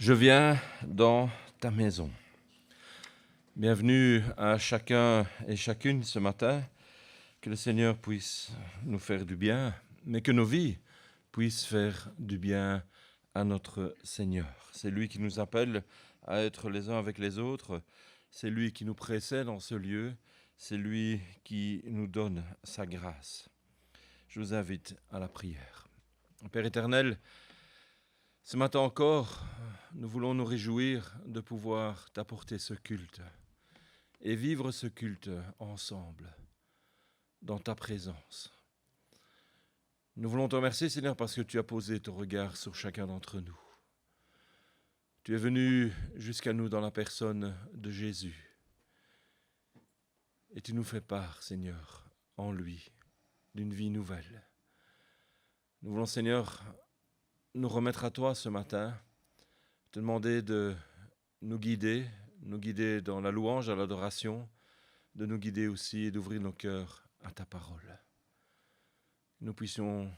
Je viens dans ta maison. Bienvenue à chacun et chacune ce matin. Que le Seigneur puisse nous faire du bien, mais que nos vies puissent faire du bien à notre Seigneur. C'est lui qui nous appelle à être les uns avec les autres. C'est lui qui nous précède en ce lieu. C'est lui qui nous donne sa grâce. Je vous invite à la prière. Père éternel, ce matin encore, nous voulons nous réjouir de pouvoir t'apporter ce culte et vivre ce culte ensemble, dans ta présence. Nous voulons te remercier, Seigneur, parce que tu as posé ton regard sur chacun d'entre nous. Tu es venu jusqu'à nous dans la personne de Jésus. Et tu nous fais part, Seigneur, en lui, d'une vie nouvelle. Nous voulons, Seigneur, nous remettre à toi ce matin, te demander de nous guider dans la louange, à l'adoration, de nous guider aussi et d'ouvrir nos cœurs à ta parole. Nous puissions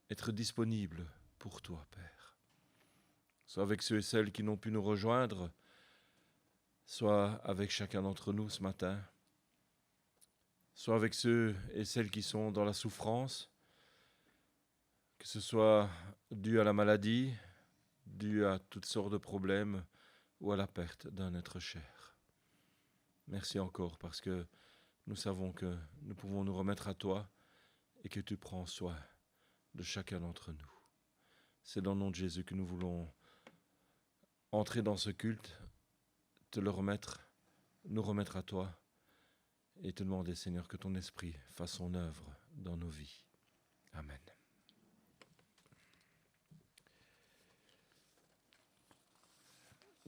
être disponibles pour toi, Père. Soit avec ceux et celles qui n'ont pu nous rejoindre, soit avec chacun d'entre nous ce matin, soit avec ceux et celles qui sont dans la souffrance, que ce soit dû à la maladie, dû à toutes sortes de problèmes ou à la perte d'un être cher. Merci encore parce que nous savons que nous pouvons nous remettre à toi et que tu prends soin de chacun d'entre nous. C'est dans le nom de Jésus que nous voulons entrer dans ce culte, te le remettre, nous remettre à toi et te demander, Seigneur, que ton esprit fasse son œuvre dans nos vies. Amen.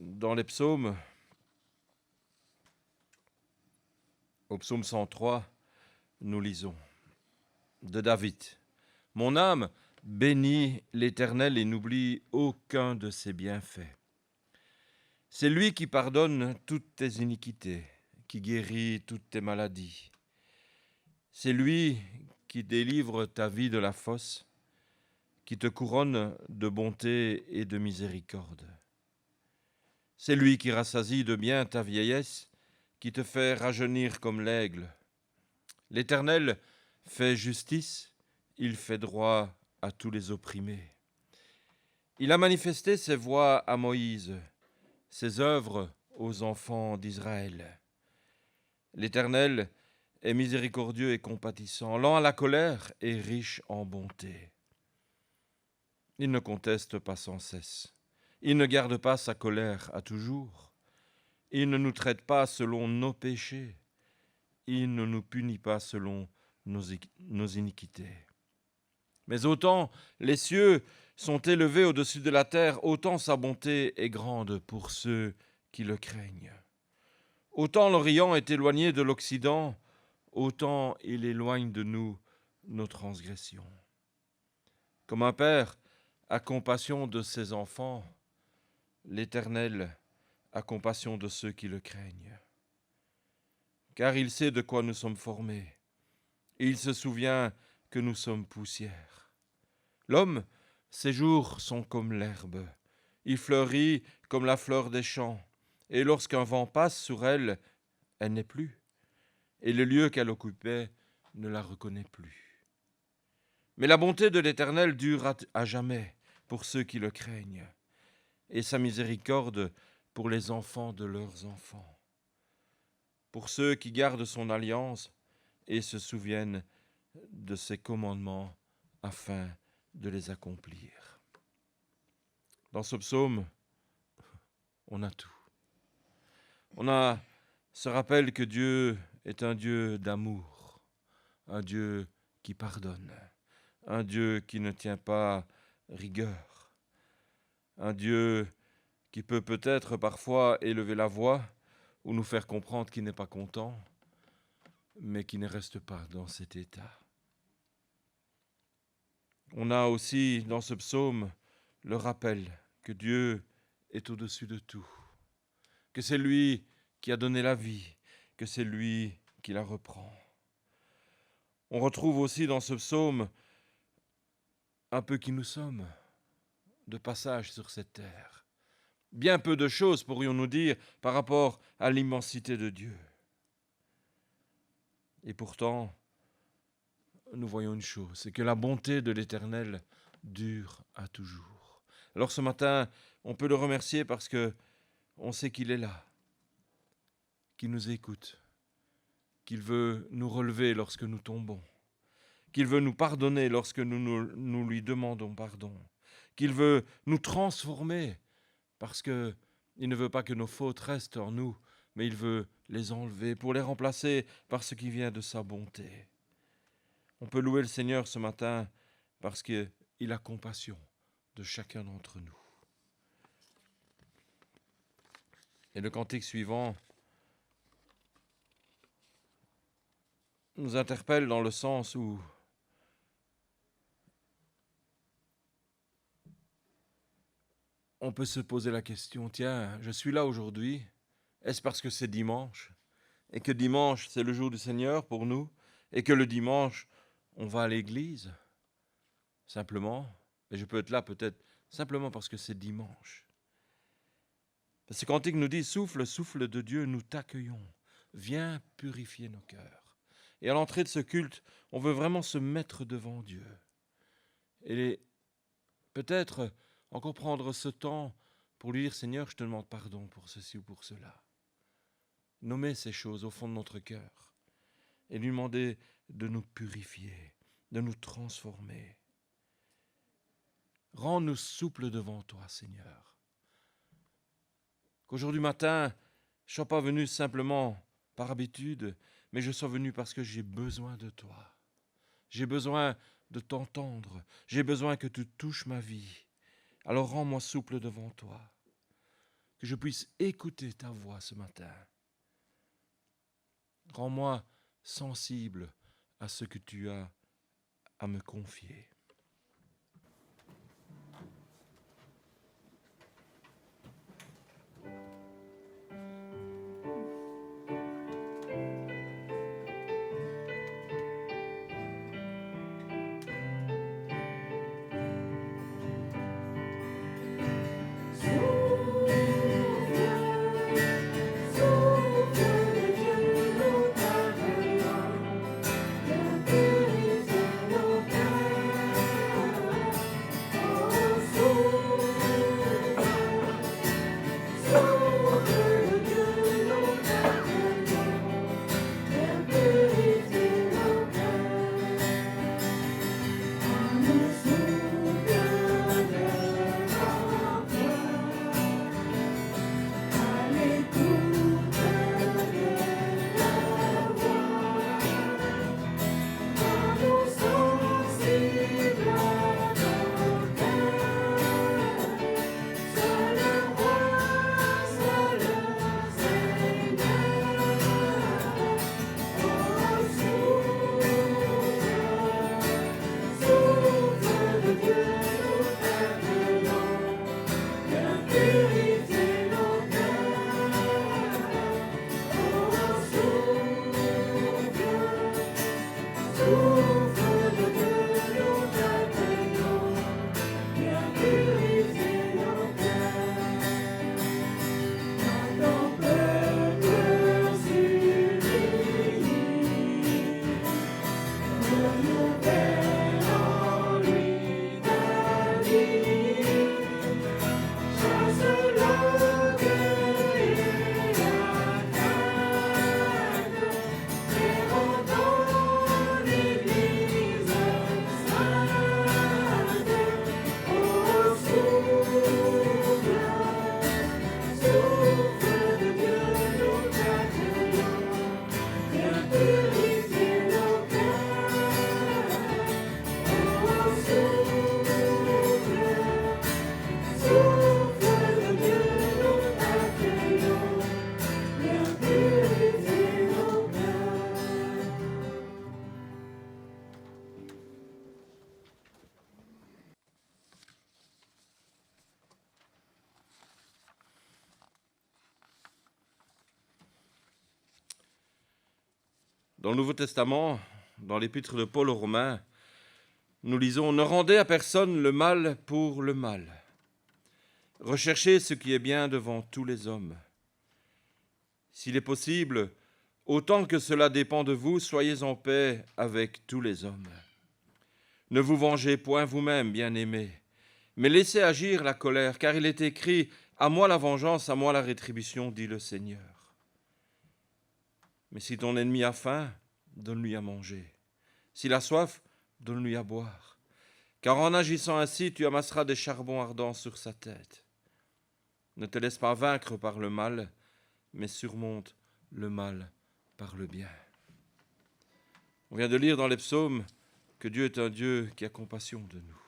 Dans les psaumes, au psaume 103, nous lisons de David. « Mon âme bénit l'Éternel et n'oublie aucun de ses bienfaits. C'est lui qui pardonne toutes tes iniquités, qui guérit toutes tes maladies. C'est lui qui délivre ta vie de la fosse, qui te couronne de bonté et de miséricorde. C'est lui qui rassasie de bien ta vieillesse, qui te fait rajeunir comme l'aigle. L'Éternel fait justice, il fait droit à tous les opprimés. Il a manifesté ses voies à Moïse, ses œuvres aux enfants d'Israël. L'Éternel est miséricordieux et compatissant, lent à la colère et riche en bonté. Il ne conteste pas sans cesse. Il ne garde pas sa colère à toujours. Il ne nous traite pas selon nos péchés. Il ne nous punit pas selon nos iniquités. Mais autant les cieux sont élevés au-dessus de la terre, autant sa bonté est grande pour ceux qui le craignent. Autant l'Orient est éloigné de l'Occident, autant il éloigne de nous nos transgressions. Comme un père a compassion de ses enfants, l'Éternel a compassion de ceux qui le craignent. Car il sait de quoi nous sommes formés. Il se souvient que nous sommes poussière. L'homme, ses jours sont comme l'herbe. Il fleurit comme la fleur des champs. Et lorsqu'un vent passe sur elle, elle n'est plus. Et le lieu qu'elle occupait ne la reconnaît plus. Mais la bonté de l'Éternel dure à jamais pour ceux qui le craignent, et sa miséricorde pour les enfants de leurs enfants, pour ceux qui gardent son alliance et se souviennent de ses commandements afin de les accomplir. Dans ce psaume, on a tout. On a ce rappel que Dieu est un Dieu d'amour, un Dieu qui pardonne, un Dieu qui ne tient pas rigueur, un Dieu qui peut peut-être parfois élever la voix ou nous faire comprendre qu'il n'est pas content, mais qui ne reste pas dans cet état. On a aussi dans ce psaume le rappel que Dieu est au-dessus de tout, que c'est lui qui a donné la vie, que c'est lui qui la reprend. On retrouve aussi dans ce psaume un peu qui nous sommes, de passage sur cette terre. Bien peu de choses, pourrions-nous dire, par rapport à l'immensité de Dieu. Et pourtant, nous voyons une chose, c'est que la bonté de l'Éternel dure à toujours. Alors ce matin, on peut le remercier parce que on sait qu'il est là, qu'il nous écoute, qu'il veut nous relever lorsque nous tombons, qu'il veut nous pardonner lorsque nous lui demandons pardon, qu'il veut nous transformer parce qu'il ne veut pas que nos fautes restent en nous, mais il veut les enlever pour les remplacer par ce qui vient de sa bonté. On peut louer le Seigneur ce matin parce qu'il a compassion de chacun d'entre nous. Et le cantique suivant nous interpelle dans le sens où on peut se poser la question, tiens, je suis là aujourd'hui, est-ce parce que c'est dimanche? Et que dimanche, c'est le jour du Seigneur pour nous? Et que le dimanche, on va à l'église? Simplement, et je peux être là peut-être simplement parce que c'est dimanche. Ce cantique nous dit, souffle, souffle de Dieu, nous t'accueillons. Viens purifier nos cœurs. Et à l'entrée de ce culte, on veut vraiment se mettre devant Dieu. Et peut-être encore prendre ce temps pour lui dire, Seigneur, je te demande pardon pour ceci ou pour cela. Nommer ces choses au fond de notre cœur et lui demander de nous purifier, de nous transformer. Rends-nous souples devant toi, Seigneur. Qu'aujourd'hui matin, je ne sois pas venu simplement par habitude, mais je sois venu parce que j'ai besoin de toi. J'ai besoin de t'entendre. J'ai besoin que tu touches ma vie. Alors rends-moi souple devant toi. Que je puisse écouter ta voix ce matin. Rends-moi sensible à ce que tu as à me confier. Dans le Nouveau Testament, dans l'épître de Paul aux Romains, nous lisons « Ne rendez à personne le mal pour le mal, Recherchez ce qui est bien devant tous les hommes. S'il est possible, autant que cela dépend de vous, soyez en paix avec tous les hommes. Ne vous vengez point vous-même, bien-aimés, mais laissez agir la colère, car il est écrit « À moi la vengeance, à moi la rétribution, dit le Seigneur. » Mais si ton ennemi a faim, donne-lui à manger. S'il a soif, donne-lui à boire. Car en agissant ainsi, tu amasseras des charbons ardents sur sa tête. Ne te laisse pas vaincre par le mal, mais surmonte le mal par le bien. On vient de lire dans les psaumes que Dieu est un Dieu qui a compassion de nous.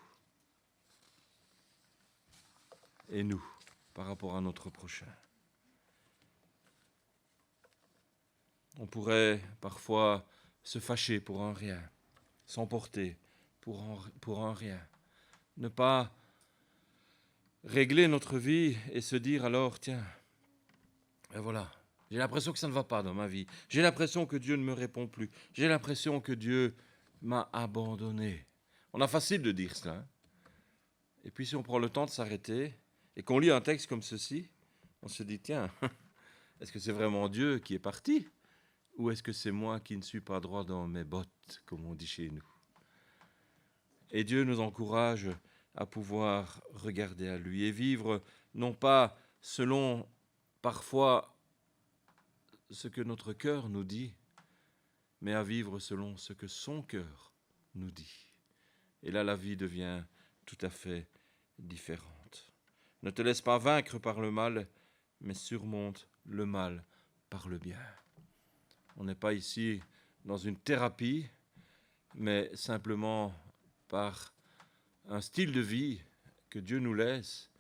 Et nous, par rapport à notre prochain. On pourrait parfois se fâcher pour un rien, s'emporter pour un rien, ne pas régler notre vie et se dire alors, tiens, et voilà, j'ai l'impression que ça ne va pas dans ma vie, j'ai l'impression que Dieu ne me répond plus, j'ai l'impression que Dieu m'a abandonné. On a facile de dire cela. Et puis si on prend le temps de s'arrêter et qu'on lit un texte comme ceci, on se dit, tiens, est-ce que c'est vraiment Dieu qui est parti ? Ou est-ce que c'est moi qui ne suis pas droit dans mes bottes, comme on dit chez nous ? Et Dieu nous encourage à pouvoir regarder à lui et vivre non pas selon parfois ce que notre cœur nous dit, mais à vivre selon ce que son cœur nous dit. Et là, la vie devient tout à fait différente. Ne te laisse pas vaincre par le mal, mais surmonte le mal par le bien. On n'est pas ici dans une thérapie, mais simplement par un style de vie que Dieu nous laisse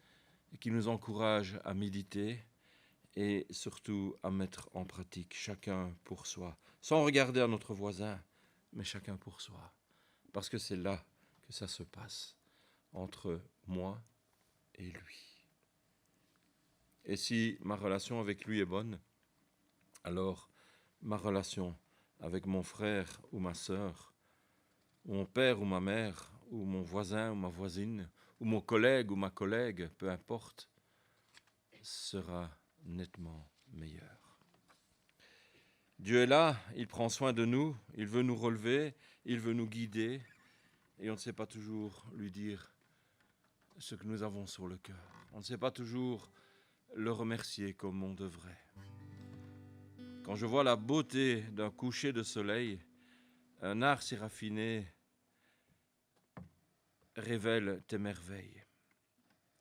et qui nous encourage à méditer et surtout à mettre en pratique, chacun pour soi, sans regarder à notre voisin, mais chacun pour soi. Parce que c'est là que ça se passe, entre moi et lui. Et si ma relation avec lui est bonne, alors ma relation avec mon frère ou ma sœur, ou mon père ou ma mère, ou mon voisin ou ma voisine, ou mon collègue ou ma collègue, peu importe, sera nettement meilleur. Dieu est là, il prend soin de nous, il veut nous relever, il veut nous guider, et on ne sait pas toujours lui dire ce que nous avons sur le cœur. On ne sait pas toujours le remercier comme on devrait. Quand je vois la beauté d'un coucher de soleil, un art si raffiné révèle tes merveilles.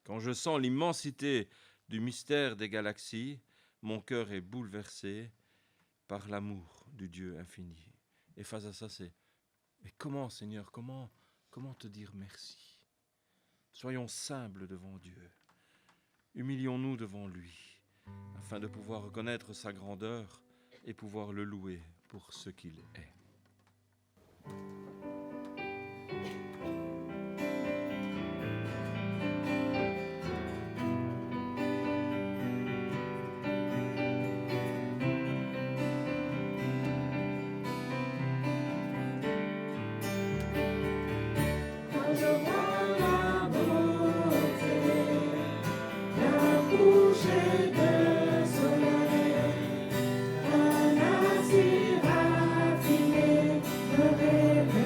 Quand je sens l'immensité du mystère des galaxies, mon cœur est bouleversé par l'amour du Dieu infini. Et face à ça, c'est « Mais comment, Seigneur, comment te dire merci ?» Soyons simples devant Dieu. Humilions-nous devant lui, afin de pouvoir reconnaître sa grandeur et pouvoir le louer pour ce qu'il est. Un assis raffiné me révèle.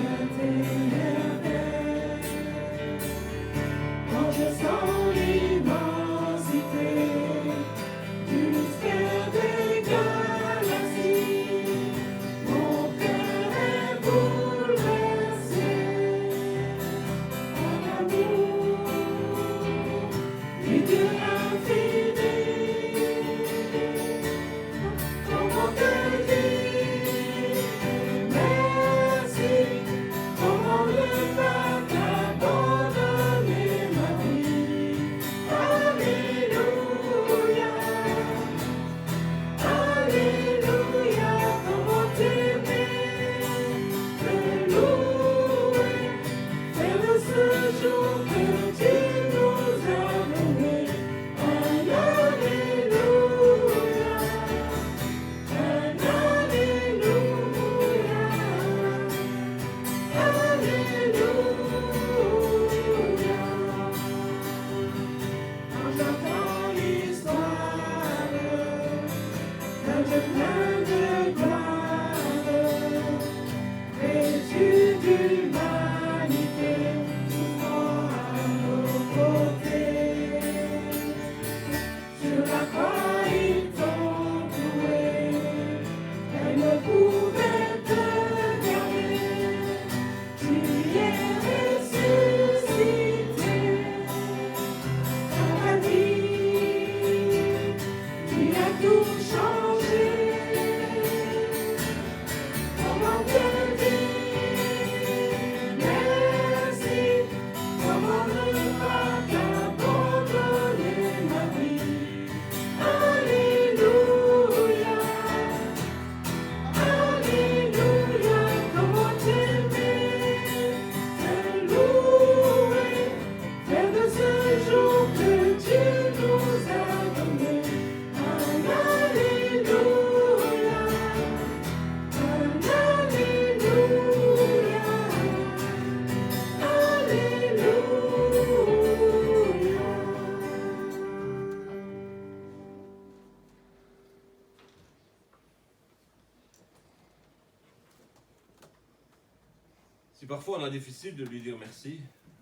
parfois on a difficile de lui dire merci,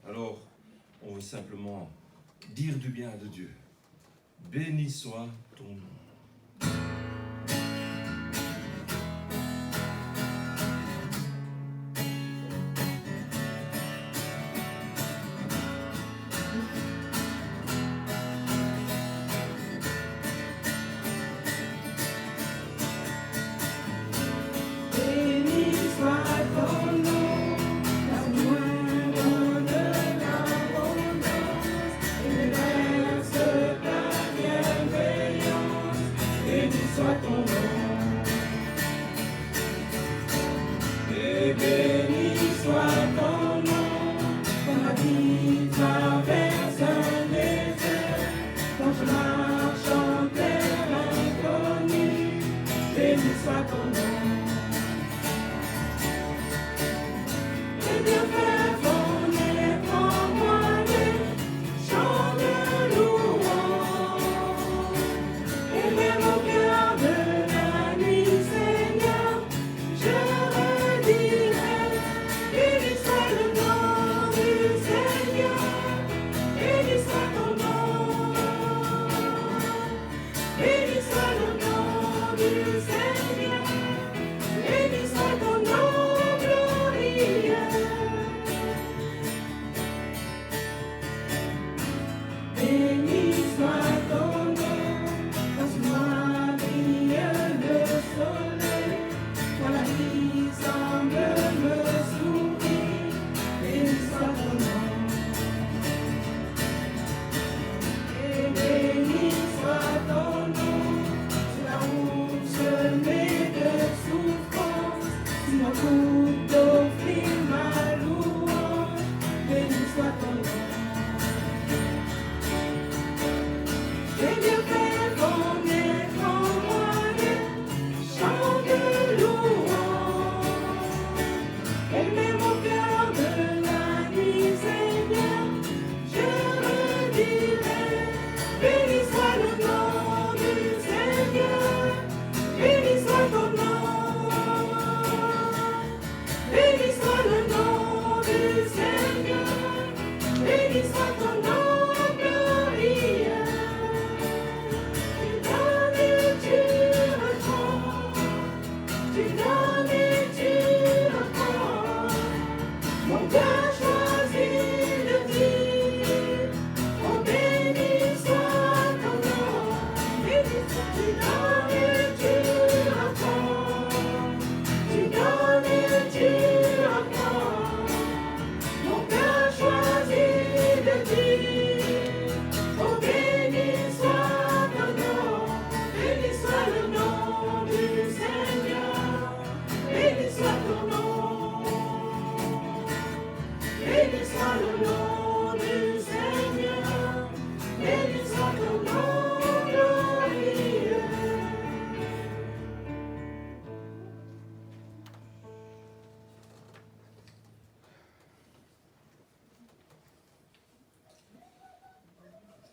alors on veut simplement dire du bien de Dieu. Béni soit ton nom.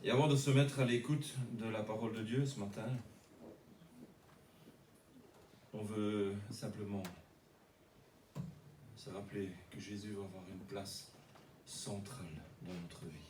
Et avant de se mettre à l'écoute de la parole de Dieu ce matin, on veut simplement se rappeler que Jésus va avoir une place centrale dans notre vie.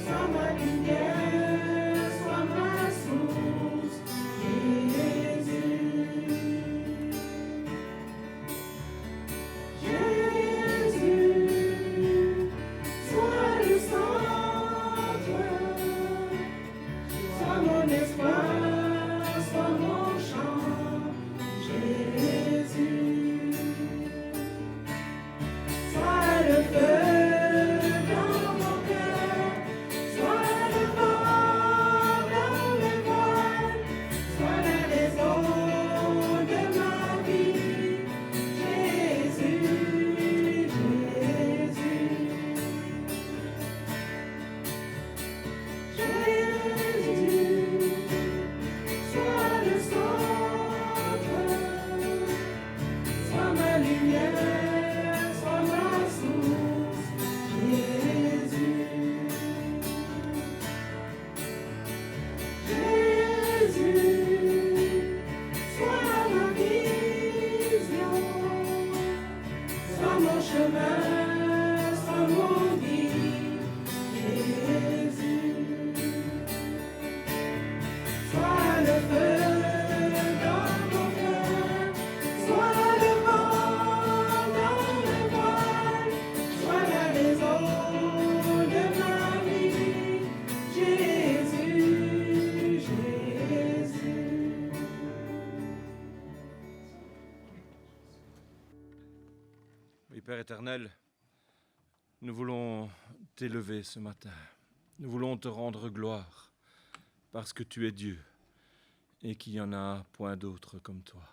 Sois ma lumière, sois ma source. éternel, nous voulons t'élever ce matin. Nous voulons te rendre gloire parce que tu es Dieu et qu'il n'y en a point d'autre comme toi.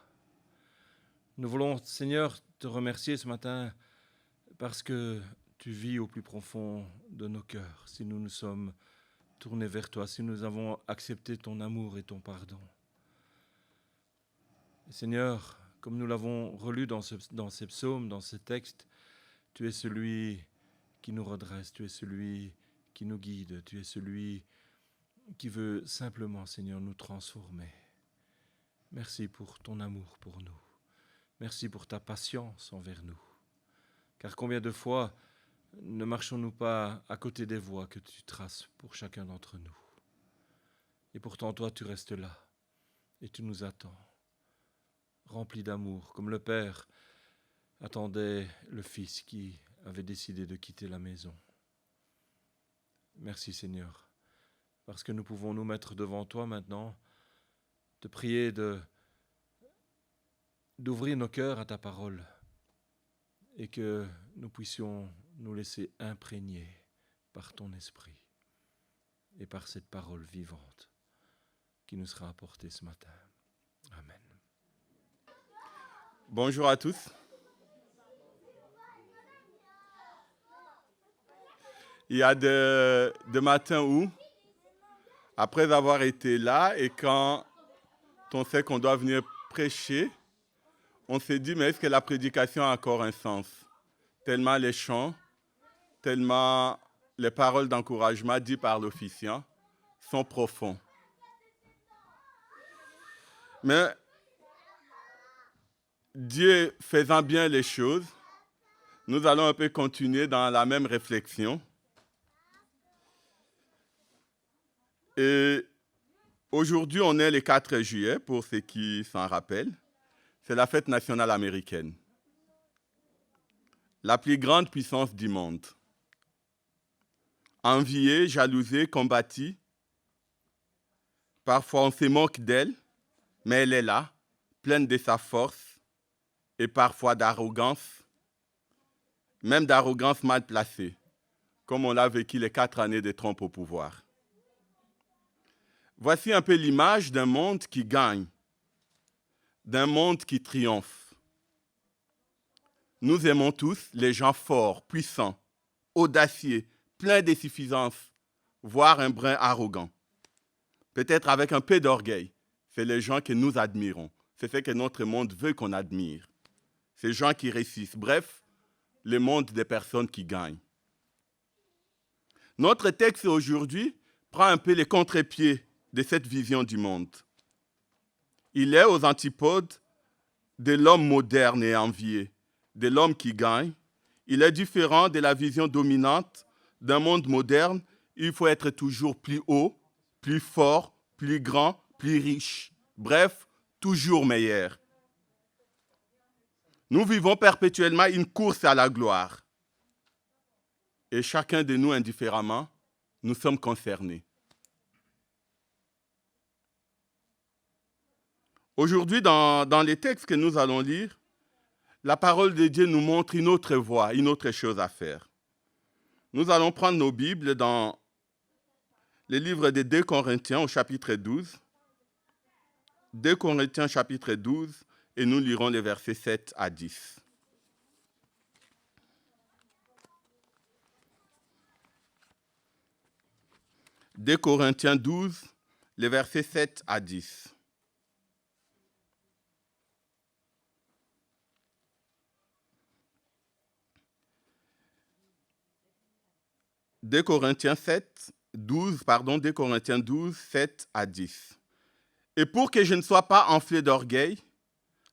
Nous voulons, Seigneur, te remercier ce matin parce que tu vis au plus profond de nos cœurs. Si nous nous sommes tournés vers toi, si nous avons accepté ton amour et ton pardon. Et Seigneur, comme nous l'avons relu dans ces psaumes, dans ces textes, tu es celui qui nous redresse, tu es celui qui nous guide, tu es celui qui veut simplement, Seigneur, nous transformer. Merci pour ton amour pour nous. Merci pour ta patience envers nous. Car combien de fois ne marchons-nous pas à côté des voies que tu traces pour chacun d'entre nous? Et pourtant, toi, tu restes là et tu nous attends, rempli d'amour, comme le Père attendait le Fils qui avait décidé de quitter la maison. Merci Seigneur, parce que nous pouvons nous mettre devant toi maintenant, te prier d'ouvrir nos cœurs à ta parole et que nous puissions nous laisser imprégner par ton esprit et par cette parole vivante qui nous sera apportée ce matin. Amen. Bonjour à tous. Il y a des matins où, après avoir été là et quand on sait qu'on doit venir prêcher, on se dit, mais est-ce que la prédication a encore un sens? Tellement les chants, tellement les paroles d'encouragement dites par l'officiant sont profonds. Mais Dieu faisant bien les choses, nous allons un peu continuer dans la même réflexion. Et aujourd'hui, on est le 4 juillet, pour ceux qui s'en rappellent. C'est la fête nationale américaine. La plus grande puissance du monde. Enviée, jalousée, combattue. Parfois, on se moque d'elle, mais elle est là, pleine de sa force et parfois d'arrogance, même d'arrogance mal placée, comme on l'a vécu les 4 années de Trump au pouvoir. Voici un peu l'image d'un monde qui gagne, d'un monde qui triomphe. Nous aimons tous les gens forts, puissants, audacieux, pleins de suffisance, voire un brin arrogant. Peut-être avec un peu d'orgueil. C'est les gens que nous admirons. C'est ce que notre monde veut qu'on admire. Ces gens qui réussissent. Bref, le monde des personnes qui gagnent. Notre texte aujourd'hui prend un peu les contre-pieds de cette vision du monde. Il est aux antipodes de l'homme moderne et envié, de l'homme qui gagne. Il est différent de la vision dominante d'un monde moderne. Il faut être toujours plus haut, plus fort, plus grand, plus riche. Bref, toujours meilleur. Nous vivons perpétuellement une course à la gloire. Et chacun de nous, indifféremment, nous sommes concernés. Aujourd'hui, dans les textes que nous allons lire, la parole de Dieu nous montre une autre voie, une autre chose à faire. Nous allons prendre nos Bibles dans le livre de 2 Corinthiens au chapitre 12. 2 Corinthiens chapitre 12 et nous lirons les versets 7 à 10. « 2 Corinthiens 12, les versets 7 à 10. 2 Corinthiens 12, 7 à 10. Et pour que je ne sois pas enflé d'orgueil,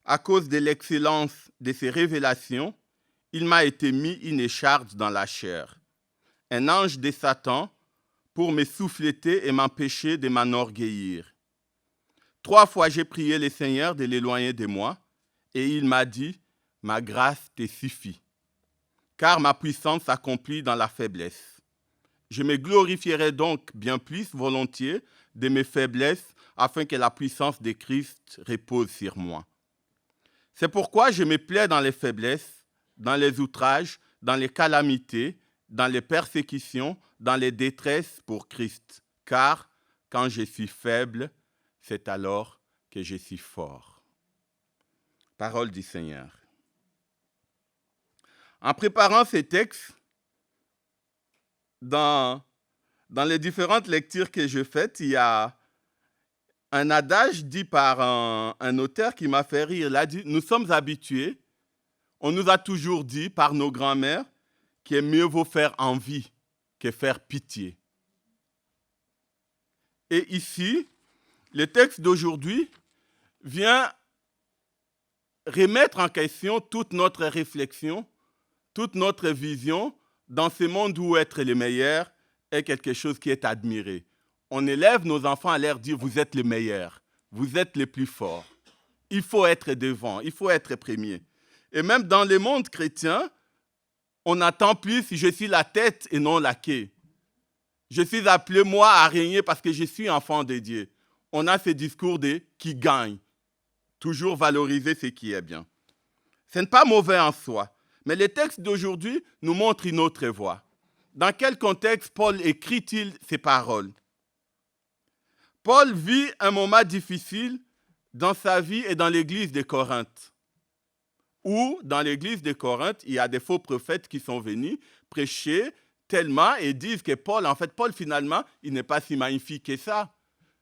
à cause de l'excellence de ces révélations, il m'a été mis une écharpe dans la chair, un ange de Satan pour me souffleter et m'empêcher de m'enorgueillir. 3 fois j'ai prié le Seigneur de l'éloigner de moi, et il m'a dit, « Ma grâce te suffit, car ma puissance s'accomplit dans la faiblesse. Je me glorifierai donc bien plus volontiers de mes faiblesses, afin que la puissance de Christ repose sur moi. C'est pourquoi je me plais dans les faiblesses, dans les outrages, dans les calamités, dans les persécutions, dans les détresses pour Christ. Car quand je suis faible, c'est alors que je suis fort. Parole du Seigneur. En préparant ces textes, dans les différentes lectures que je fais, il y a un adage dit par un auteur qui m'a fait rire. Il a dit, nous sommes habitués, on nous a toujours dit par nos grands-mères qu'il mieux vaut faire envie que faire pitié. Et ici, le texte d'aujourd'hui vient remettre en question toute notre réflexion, toute notre vision dans ce monde où être le meilleur est quelque chose qui est admiré. On élève nos enfants à leur dire « vous êtes les meilleurs, vous êtes les plus forts ». Il faut être devant, il faut être premier. Et même dans le monde chrétien, on attend plus « je suis la tête et non la queue ». Je suis appelé moi à régner parce que je suis enfant de Dieu. On a ce discours de « qui gagne ». Toujours valoriser ce qui est bien. Ce n'est pas mauvais en soi, mais le texte d'aujourd'hui nous montre une autre voie. Dans quel contexte Paul écrit-il ces paroles? Paul vit un moment difficile dans sa vie et dans l'église de Corinthe. Où, dans l'église de Corinthe, il y a des faux prophètes qui sont venus prêcher tellement et disent que Paul, finalement, il n'est pas si magnifique que ça.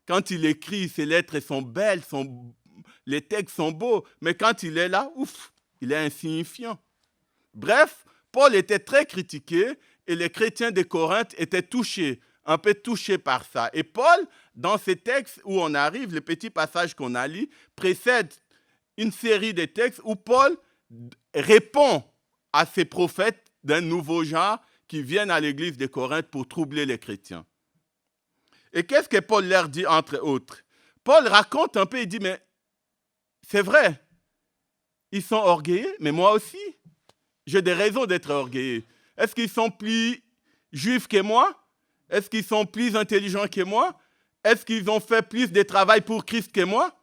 Quand il écrit, ses lettres sont belles, les textes sont beaux, mais quand il est là, il est insignifiant. Bref, Paul était très critiqué et les chrétiens de Corinthe étaient un peu touchés par ça. Et Paul, dans ces textes où on arrive, les petits passages qu'on a lus, précède une série de textes où Paul répond à ces prophètes d'un nouveau genre qui viennent à l'église de Corinthe pour troubler les chrétiens. Et qu'est-ce que Paul leur dit entre autres? Paul raconte un peu, il dit, mais c'est vrai, ils sont orgueilleux, mais moi aussi, j'ai des raisons d'être orgueilleux. Est-ce qu'ils sont plus juifs que moi? Est-ce qu'ils sont plus intelligents que moi? Est-ce qu'ils ont fait plus de travail pour Christ que moi?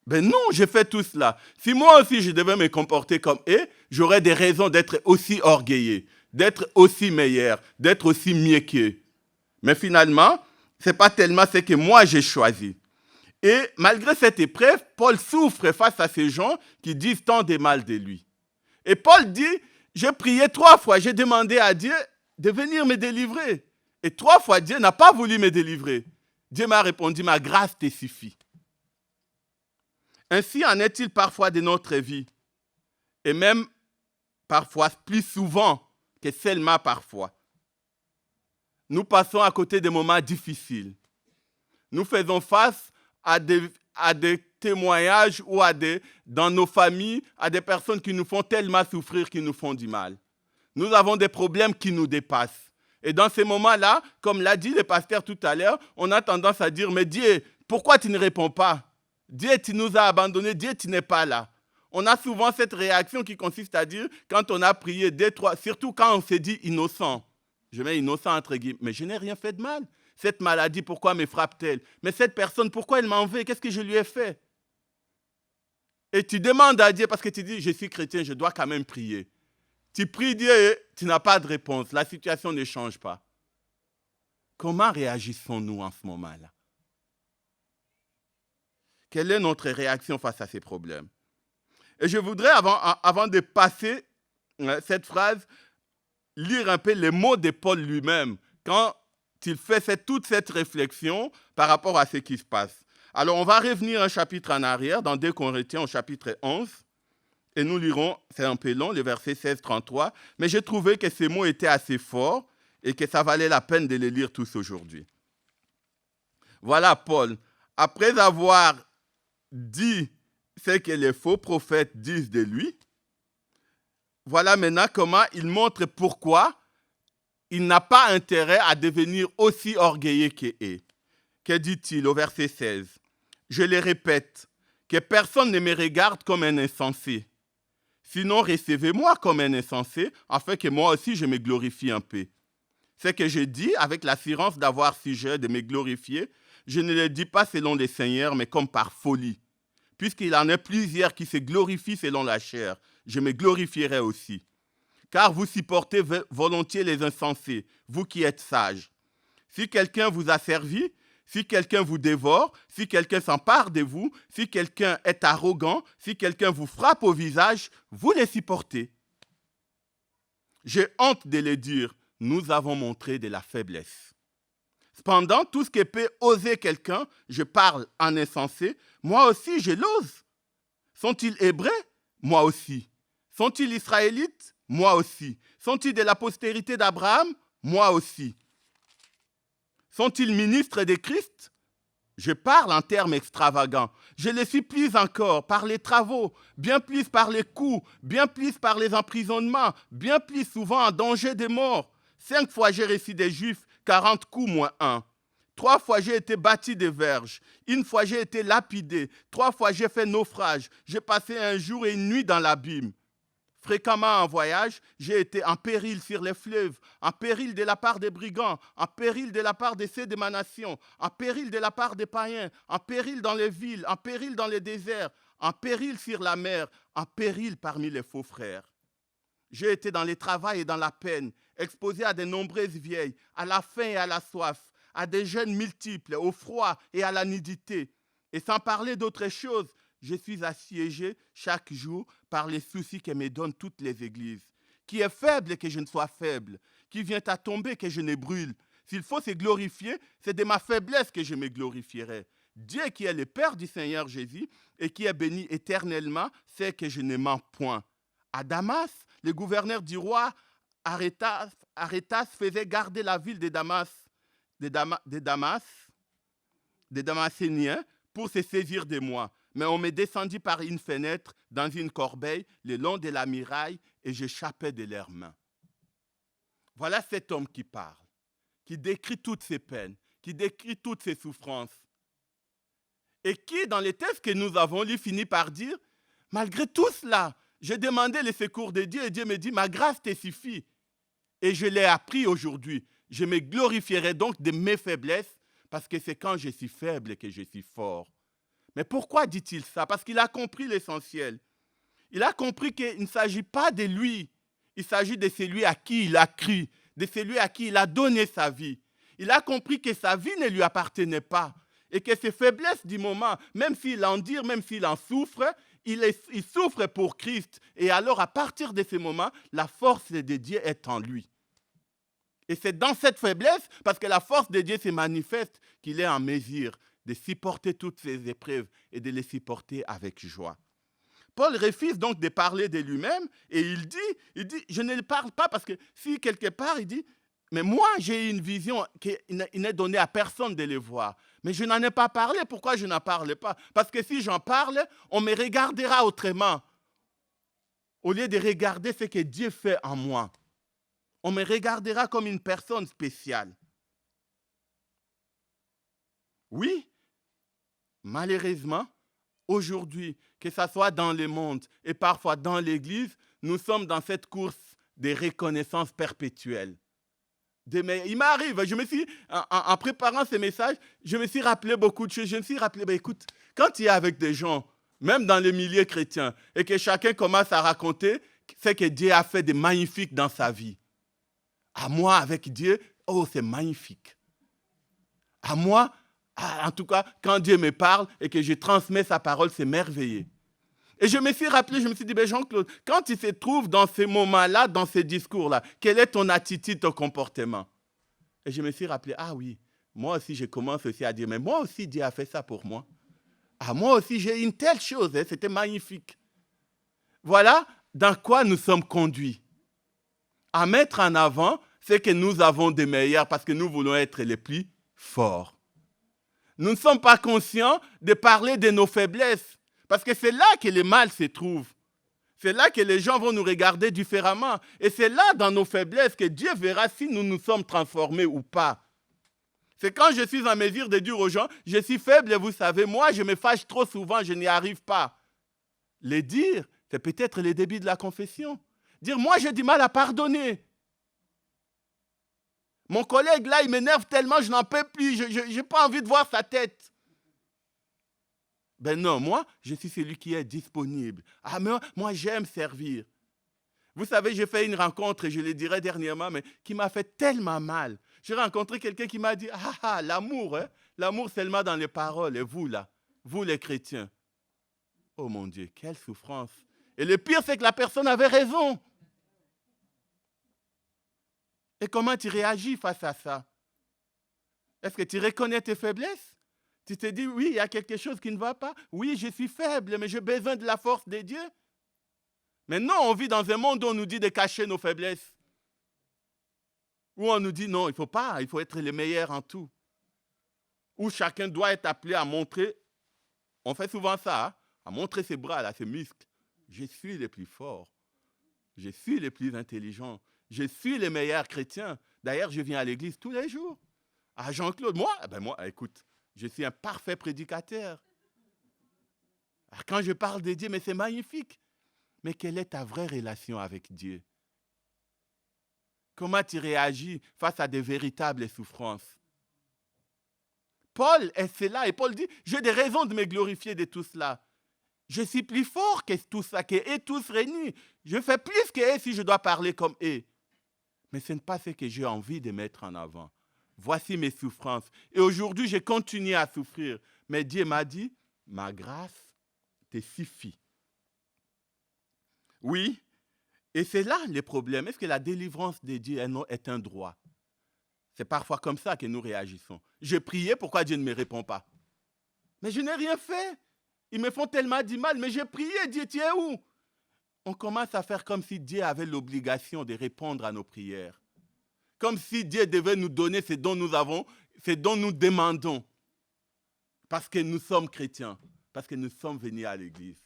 Ben non, j'ai fait tout cela. Si moi aussi je devais me comporter comme eux, j'aurais des raisons d'être aussi orgueilleux, d'être aussi meilleur, d'être aussi mieux qu'eux. Mais finalement, ce n'est pas tellement ce que moi j'ai choisi. Et malgré cette épreuve, Paul souffre face à ces gens qui disent tant de mal de lui. Et Paul dit, j'ai prié 3 fois, j'ai demandé à Dieu de venir me délivrer. Et 3 fois, Dieu n'a pas voulu me délivrer. Dieu m'a répondu, ma grâce te suffit. Ainsi en est-il parfois de notre vie. Et même parfois, plus souvent que seulement parfois. Nous passons à côté des moments difficiles. Nous faisons face à des témoignages ou dans nos familles, à des personnes qui nous font tellement souffrir, qui nous font du mal. Nous avons des problèmes qui nous dépassent. Et dans ces moments-là, comme l'a dit le pasteur tout à l'heure, on a tendance à dire, mais Dieu, pourquoi tu ne réponds pas? Dieu, tu nous as abandonnés, Dieu, tu n'es pas là. On a souvent cette réaction qui consiste à dire, quand on a prié 2, 3, surtout quand on s'est dit innocent, je mets innocent entre guillemets, mais je n'ai rien fait de mal. Cette maladie, pourquoi me frappe-t-elle? Mais cette personne, pourquoi elle m'en veut? Qu'est-ce que je lui ai fait? Et tu demandes à Dieu, parce que tu dis, je suis chrétien, je dois quand même prier. Tu pries Dieu et tu n'as pas de réponse. La situation ne change pas. Comment réagissons-nous en ce moment-là? Quelle est notre réaction face à ces problèmes? Et je voudrais, avant de passer cette phrase, lire un peu les mots de Paul lui-même, quand il fait toute cette réflexion par rapport à ce qui se passe. Alors, on va revenir un chapitre en arrière, dans 2 Corinthiens, au chapitre 11, et nous lirons, c'est un peu long, le verset 16-33, mais j'ai trouvé que ces mots étaient assez forts et que ça valait la peine de les lire tous aujourd'hui. Voilà Paul, après avoir dit ce que les faux prophètes disent de lui, voilà maintenant comment il montre pourquoi il n'a pas intérêt à devenir aussi orgueilleux qu'eux. Que dit-il au verset 16? Je le répète, que personne ne me regarde comme un insensé. Sinon, recevez-moi comme un insensé, afin que moi aussi je me glorifie un peu. Ce que je dis, avec l'assurance d'avoir sujet de me glorifier, je ne le dis pas selon le Seigneur, mais comme par folie. Puisqu'il en a plusieurs qui se glorifient selon la chair, je me glorifierai aussi. car vous supportez volontiers les insensés, vous qui êtes sages. Si quelqu'un vous a servi, si quelqu'un vous dévore, si quelqu'un s'empare de vous, si quelqu'un est arrogant, si quelqu'un vous frappe au visage, vous les supportez. J'ai honte de le dire, nous avons montré de la faiblesse. Cependant, tout ce que peut oser quelqu'un, je parle en insensé, moi aussi je l'ose. Sont-ils hébreux? Moi aussi. Sont-ils israélites? Moi aussi. Sont-ils de la postérité d'Abraham? Moi aussi. Sont-ils ministres de Christ? Je parle en termes extravagants. Je le suis plus encore par les travaux, bien plus par les coups, bien plus par les emprisonnements, bien plus souvent en danger de mort. 5 fois j'ai reçu des Juifs, 40 coups moins 1. 3 fois j'ai été bâti de verges. 1 fois j'ai été lapidé. 3 fois j'ai fait naufrage. J'ai passé un jour et une nuit dans l'abîme. Fréquemment en voyage, j'ai été en péril sur les fleuves, en péril de la part des brigands, en péril de la part de ceux de ma nation, en péril de la part des païens, en péril dans les villes, en péril dans les déserts, en péril sur la mer, en péril parmi les faux frères. J'ai été dans les travails et dans la peine, exposé à de nombreuses vieilles, à la faim et à la soif, à des jeûnes multiples, au froid et à la nudité. Et sans parler d'autre chose, je suis assiégé chaque jour par les soucis que me donnent toutes les églises. Qui est faible que je ne sois faible, qui vient à tomber que je ne brûle. S'il faut se glorifier, c'est de ma faiblesse que je me glorifierai. Dieu qui est le Père du Seigneur Jésus et qui est béni éternellement, sait que je ne mens point. À Damas, le gouverneur du roi Arétas faisait garder la ville de des Damascéniens pour se saisir de moi. Mais on me descendit par une fenêtre dans une corbeille le long de la muraille et j'échappais de leurs mains. Voilà cet homme qui parle, qui décrit toutes ses peines, qui décrit toutes ses souffrances. Et qui, dans les textes que nous avons lus, finit par dire, malgré tout cela, j'ai demandé le secours de Dieu et Dieu me dit, ma grâce te suffit. Et je l'ai appris aujourd'hui. Je me glorifierai donc de mes faiblesses parce que c'est quand je suis faible que je suis fort. Mais pourquoi dit-il ça? Parce qu'il a compris l'essentiel. Il a compris qu'il ne s'agit pas de lui. Il s'agit de celui à qui il a cru, de celui à qui il a donné sa vie. Il a compris que sa vie ne lui appartenait pas et que ses faiblesses du moment, même s'il endure, même s'il en souffre, il souffre pour Christ. Et alors, à partir de ce moment, la force de Dieu est en lui. Et c'est dans cette faiblesse, parce que la force de Dieu se manifeste, qu'il est en mesure de supporter toutes ces épreuves et de les supporter avec joie. Paul refuse donc de parler de lui-même et il dit, je ne parle pas parce que si quelque part il dit, mais moi j'ai une vision qu'il n'est donnée à personne de les voir. Mais je n'en ai pas parlé, pourquoi je n'en parle pas? Parce que si j'en parle, on me regardera autrement. Au lieu de regarder ce que Dieu fait en moi, on me regardera comme une personne spéciale. Oui, malheureusement, aujourd'hui, que ce soit dans le monde et parfois dans l'Église, nous sommes dans cette course de reconnaissance perpétuelle. Il m'arrive, en préparant ces messages, je me suis rappelé beaucoup de choses. Je me suis rappelé, écoute, quand tu es avec des gens, même dans les milieux chrétiens, et que chacun commence à raconter ce que Dieu a fait de magnifique dans sa vie. À moi, avec Dieu, oh, c'est magnifique. À moi, en tout cas, quand Dieu me parle et que je transmets sa parole, c'est merveilleux. Et je me suis rappelé, je me suis dit, Jean-Claude, quand tu te trouves dans ces moments-là, dans ces discours-là, quelle est ton attitude, ton comportement? Et je me suis rappelé, ah oui, moi aussi, je commence aussi à dire, mais moi aussi, Dieu a fait ça pour moi. Ah, moi aussi, j'ai une telle chose, c'était magnifique. Voilà dans quoi nous sommes conduits. À mettre en avant ce que nous avons de meilleur parce que nous voulons être les plus forts. Nous ne sommes pas conscients de parler de nos faiblesses. Parce que c'est là que le mal se trouve. C'est là que les gens vont nous regarder différemment. Et c'est là, dans nos faiblesses, que Dieu verra si nous nous sommes transformés ou pas. C'est quand je suis en mesure de dire aux gens, je suis faible et vous savez, moi, je me fâche trop souvent, je n'y arrive pas. Les dire, c'est peut-être le début de la confession. Dire, moi, j'ai du mal à pardonner. Mon collègue, là, il m'énerve tellement, je n'en peux plus, je n'ai pas envie de voir sa tête. Ben non, moi, je suis celui qui est disponible. Ah, mais moi, j'aime servir. Vous savez, j'ai fait une rencontre, et je le dirai dernièrement, mais qui m'a fait tellement mal. J'ai rencontré quelqu'un qui m'a dit, l'amour, hein? L'amour seulement dans les paroles, et vous là, vous les chrétiens. Oh mon Dieu, quelle souffrance. Et le pire, c'est que la personne avait raison. Et comment tu réagis face à ça? Est-ce que tu reconnais tes faiblesses? Tu te dis, oui, il y a quelque chose qui ne va pas. Oui, je suis faible, mais j'ai besoin de la force de Dieu. Mais non, on vit dans un monde où on nous dit de cacher nos faiblesses. Où on nous dit, non, il ne faut pas, il faut être les meilleurs en tout. Où chacun doit être appelé à montrer, on fait souvent ça, hein, à montrer ses bras, là, ses muscles. Je suis le plus fort. Je suis le plus intelligent. Je suis le meilleur chrétien. D'ailleurs, je viens à l'église tous les jours. Ah, Jean-Claude, moi, écoute, je suis un parfait prédicateur. Alors, quand je parle de Dieu, mais c'est magnifique. Mais quelle est ta vraie relation avec Dieu? Comment tu réagis face à des véritables souffrances? Paul est là et Paul dit, j'ai des raisons de me glorifier de tout cela. Je suis plus fort que tout ça, qu'eux tous réunis. Je fais plus qu'eux si je dois parler comme eux. Mais ce n'est pas ce que j'ai envie de mettre en avant. Voici mes souffrances. Et aujourd'hui, je continue à souffrir. Mais Dieu m'a dit, ma grâce te suffit. Oui, et c'est là le problème. Est-ce que la délivrance de Dieu est un droit? C'est parfois comme ça que nous réagissons. J'ai prié, pourquoi Dieu ne me répond pas? Mais je n'ai rien fait. Ils me font tellement du mal, mais j'ai prié, Dieu, tu es où? On commence à faire comme si Dieu avait l'obligation de répondre à nos prières. Comme si Dieu devait nous donner ce dont nous avons, ce dont nous demandons. Parce que nous sommes chrétiens, parce que nous sommes venus à l'église.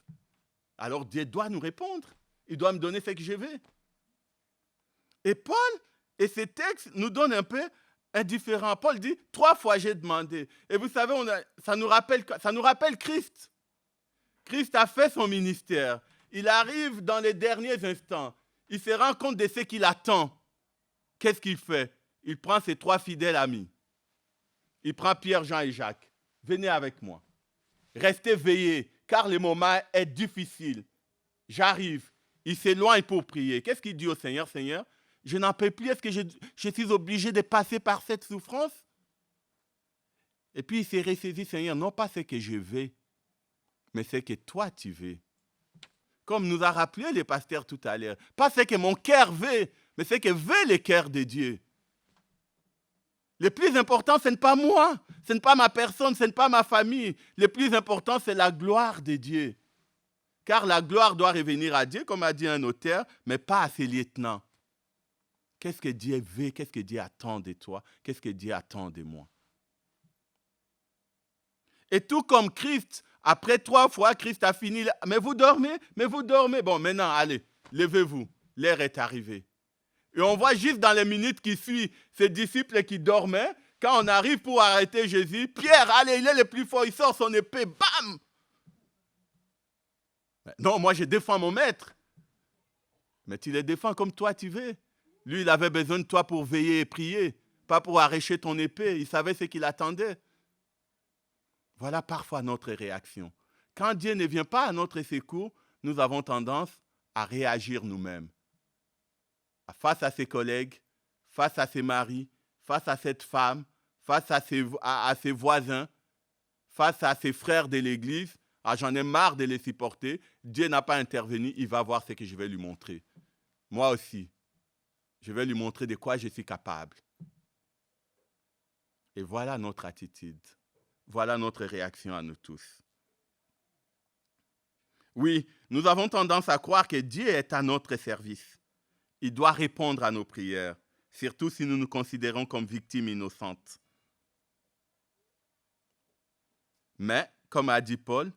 Alors Dieu doit nous répondre. Il doit me donner ce que je veux. Et Paul, et ces textes nous donnent un peu indifférent. Paul dit, 3 fois j'ai demandé. Et vous savez, ça nous rappelle Christ. Christ a fait son ministère. Il arrive dans les derniers instants. Il se rend compte de ce qu'il attend. Qu'est-ce qu'il fait? Il prend ses 3 fidèles amis. Il prend Pierre, Jean et Jacques. Venez avec moi. Restez veillés, car le moment est difficile. J'arrive. Il s'éloigne pour prier. Qu'est-ce qu'il dit au Seigneur? Seigneur, je n'en peux plus. Est-ce que je suis obligé de passer par cette souffrance? Et puis il s'est ressaisi, Seigneur, non pas ce que je veux, mais ce que toi tu veux. Comme nous a rappelé le pasteur tout à l'heure. Pas ce que mon cœur veut, mais ce que veut le cœur de Dieu. Le plus important, ce n'est pas moi, ce n'est pas ma personne, ce n'est pas ma famille. Le plus important, c'est la gloire de Dieu. Car la gloire doit revenir à Dieu, comme a dit un auteur, mais pas à ses lieutenants. Qu'est-ce que Dieu veut? Qu'est-ce que Dieu attend de toi? Qu'est-ce que Dieu attend de moi? Et tout comme Christ, après 3 fois, Christ a fini. Mais vous dormez? Bon, maintenant, allez, levez-vous. L'heure est arrivée. Et on voit juste dans les minutes qui suivent, ces disciples qui dormaient, quand on arrive pour arrêter Jésus, Pierre, allez, il est le plus fort, il sort son épée, bam! Non, moi je défends mon maître. Mais tu le défends comme toi tu veux. Lui, il avait besoin de toi pour veiller et prier, pas pour arracher ton épée. Il savait ce qu'il attendait. Voilà parfois notre réaction. Quand Dieu ne vient pas à notre secours, nous avons tendance à réagir nous-mêmes. Face à ses collègues, face à ses maris, face à cette femme, face à ses voisins, face à ses frères de l'église. Ah, j'en ai marre de les supporter. Dieu n'a pas intervenu, il va voir ce que je vais lui montrer. Moi aussi, je vais lui montrer de quoi je suis capable. Et voilà notre attitude. Voilà notre réaction à nous tous. Oui, nous avons tendance à croire que Dieu est à notre service. Il doit répondre à nos prières, surtout si nous nous considérons comme victimes innocentes. Mais, comme a dit Paul,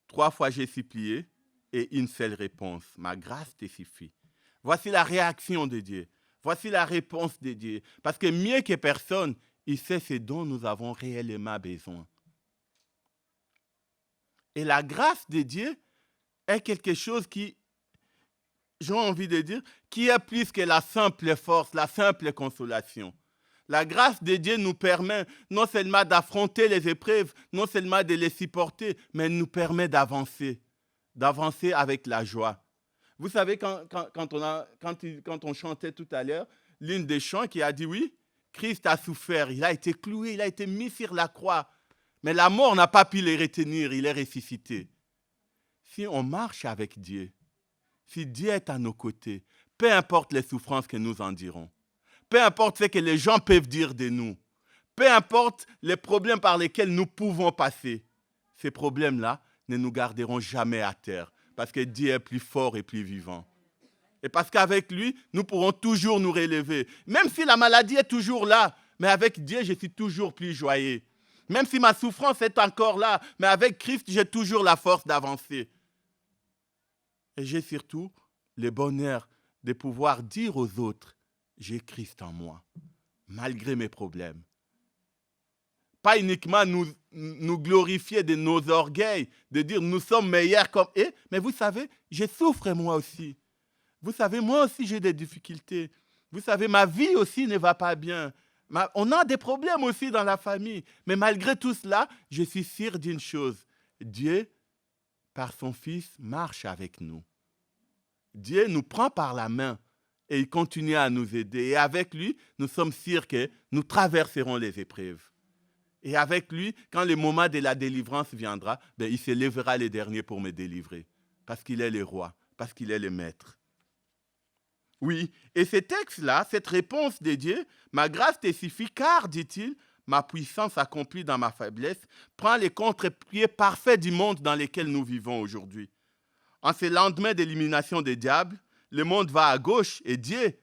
3 fois j'ai supplié et une seule réponse. Ma grâce te suffit. Voici la réaction de Dieu. Voici la réponse de Dieu. Parce que mieux que personne, il sait ce dont nous avons réellement besoin. Et la grâce de Dieu est quelque chose qui, j'ai envie de dire, qui est plus que la simple force, la simple consolation. La grâce de Dieu nous permet non seulement d'affronter les épreuves, non seulement de les supporter, mais nous permet d'avancer avec la joie. Vous savez, quand on chantait tout à l'heure, l'une des chants qui a dit, oui, Christ a souffert, il a été cloué, il a été mis sur la croix. Mais la mort n'a pas pu les retenir, il est ressuscité. Si on marche avec Dieu, si Dieu est à nos côtés, peu importe les souffrances que nous endurons, peu importe ce que les gens peuvent dire de nous, peu importe les problèmes par lesquels nous pouvons passer, ces problèmes-là ne nous garderont jamais à terre, parce que Dieu est plus fort et plus vivant. Et parce qu'avec lui, nous pourrons toujours nous relever. Même si la maladie est toujours là, mais avec Dieu, je suis toujours plus joyeux. Même si ma souffrance est encore là, mais avec Christ, j'ai toujours la force d'avancer. Et j'ai surtout le bonheur de pouvoir dire aux autres, j'ai Christ en moi, malgré mes problèmes. Pas uniquement nous glorifier de nos orgueils, de dire nous sommes meilleurs comme eux, mais vous savez, je souffre moi aussi. Vous savez, moi aussi j'ai des difficultés. Vous savez, ma vie aussi ne va pas bien. On a des problèmes aussi dans la famille. Mais malgré tout cela, je suis sûr d'une chose. Dieu, par son Fils, marche avec nous. Dieu nous prend par la main et il continue à nous aider. Et avec lui, nous sommes sûrs que nous traverserons les épreuves. Et avec lui, quand le moment de la délivrance viendra, il se lèvera les derniers pour me délivrer. Parce qu'il est le roi, parce qu'il est le maître. Oui, et ce texte-là, cette réponse de Dieu, ma grâce te suffit car, dit-il, ma puissance accomplie dans ma faiblesse prend les contre-pieds parfaits du monde dans lequel nous vivons aujourd'hui. En ce lendemain d'élimination des diables, le monde va à gauche et Dieu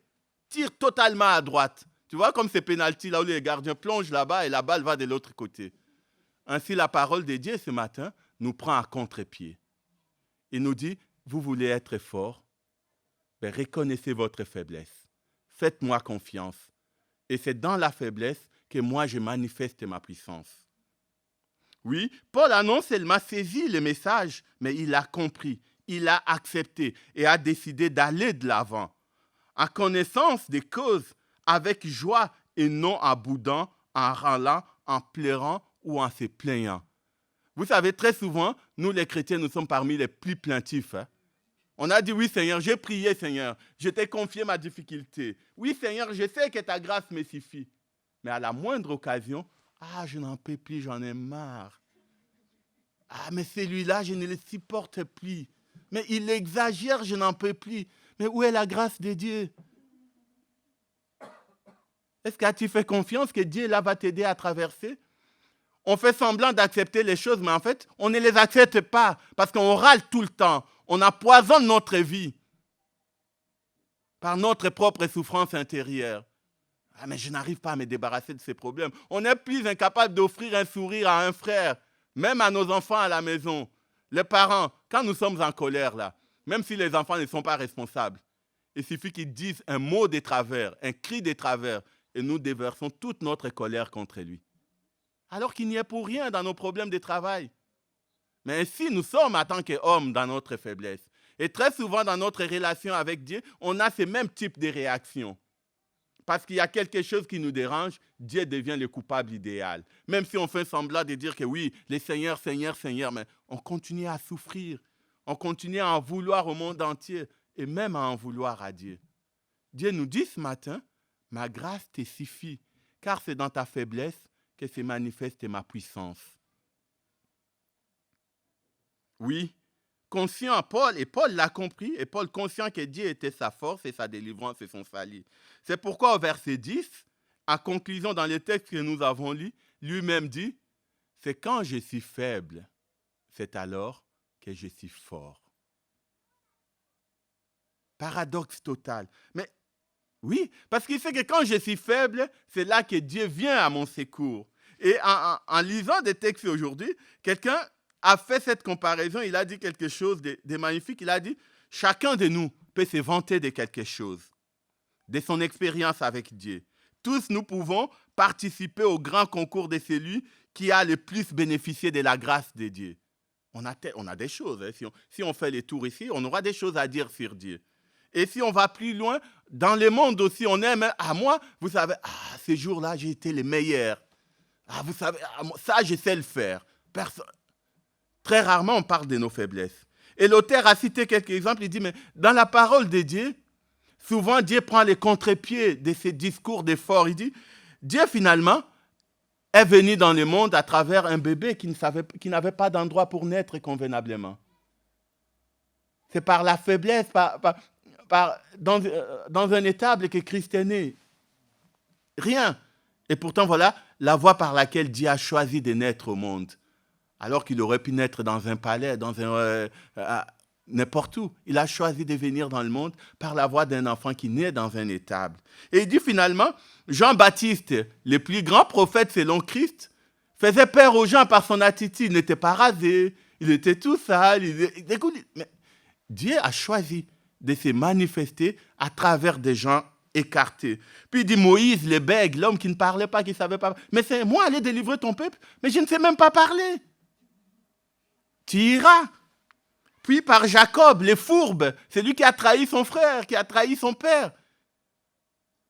tire totalement à droite. Tu vois comme ces pénaltys là où les gardiens plongent là-bas et la balle va de l'autre côté. Ainsi, la parole de Dieu ce matin nous prend à contre-pied. Il nous dit, vous voulez être fort, reconnaissez votre faiblesse. Faites-moi confiance. Et c'est dans la faiblesse que moi je manifeste ma puissance. Oui, Paul a non seulement saisi le message, mais il l'a compris, il l'a accepté et a décidé d'aller de l'avant. En connaissance des causes, avec joie et non en boudant, en râlant, en pleurant ou en se plaignant. Vous savez, très souvent, nous les chrétiens, nous sommes parmi les plus plaintifs. On a dit, oui Seigneur, j'ai prié Seigneur, je t'ai confié ma difficulté. Oui Seigneur, je sais que ta grâce me suffit. Mais à la moindre occasion, je n'en peux plus, j'en ai marre. Mais celui-là, je ne le supporte plus. Mais il exagère, je n'en peux plus. Mais où est la grâce de Dieu? Est-ce que tu fais confiance que Dieu là va t'aider à traverser? On fait semblant d'accepter les choses, mais en fait, on ne les accepte pas parce qu'on râle tout le temps. On empoisonne notre vie par notre propre souffrance intérieure. Mais je n'arrive pas à me débarrasser de ces problèmes. On est plus incapable d'offrir un sourire à un frère, même à nos enfants à la maison. Les parents, quand nous sommes en colère, là, même si les enfants ne sont pas responsables, il suffit qu'ils disent un mot de travers, un cri de travers, et nous déversons toute notre colère contre lui. Alors qu'il n'y est pour rien dans nos problèmes de travail. Mais ainsi, nous sommes en tant qu'hommes dans notre faiblesse. Et très souvent, dans notre relation avec Dieu, on a ce même type de réaction. Parce qu'il y a quelque chose qui nous dérange, Dieu devient le coupable idéal. Même si on fait semblant de dire que oui, le Seigneur, Seigneur, Seigneur, mais on continue à souffrir. On continue à en vouloir au monde entier et même à en vouloir à Dieu. Dieu nous dit ce matin, ma grâce te suffit, car c'est dans ta faiblesse que se manifeste ma puissance. Oui, conscient, Paul l'a compris, et Paul conscient que Dieu était sa force et sa délivrance et son salut. C'est pourquoi au verset 10, en conclusion dans le texte que nous avons lu, lui-même dit, c'est quand je suis faible, c'est alors que je suis fort. Paradoxe total. Mais oui, parce qu'il sait que quand je suis faible, c'est là que Dieu vient à mon secours. Et en lisant des textes aujourd'hui, quelqu'un a fait cette comparaison, il a dit quelque chose de magnifique. Il a dit, chacun de nous peut se vanter de quelque chose, de son expérience avec Dieu. Tous nous pouvons participer au grand concours de celui qui a le plus bénéficié de la grâce de Dieu. On a des choses. Si on fait les tours ici, on aura des choses à dire sur Dieu. Et si on va plus loin, dans le monde aussi, on aime, moi, vous savez, ces jours-là, j'ai été le meilleur. Vous savez, ça, je sais le faire. Très rarement, on parle de nos faiblesses. Et l'auteur a cité quelques exemples. Il dit, mais dans la parole de Dieu, souvent Dieu prend les contre-pieds de ces discours d'effort. Il dit, Dieu finalement est venu dans le monde à travers un bébé qui n'avait pas d'endroit pour naître convenablement. C'est par la faiblesse, dans un étable que Christ est né. Rien. Et pourtant, voilà la voie par laquelle Dieu a choisi de naître au monde. Alors qu'il aurait pu naître dans un palais, n'importe où. Il a choisi de venir dans le monde par la voie d'un enfant qui naît dans un étable. Et il dit finalement, Jean-Baptiste, le plus grand prophète selon Christ, faisait peur aux gens par son attitude. Il n'était pas rasé, il était tout sale. Mais Dieu a choisi de se manifester à travers des gens écartés. Puis il dit Moïse, le bègue, l'homme qui ne parlait pas, qui ne savait pas. Mais c'est moi aller délivrer ton peuple, mais je ne sais même pas parler. Tu iras. Puis par Jacob, les fourbes, c'est lui qui a trahi son frère, qui a trahi son père.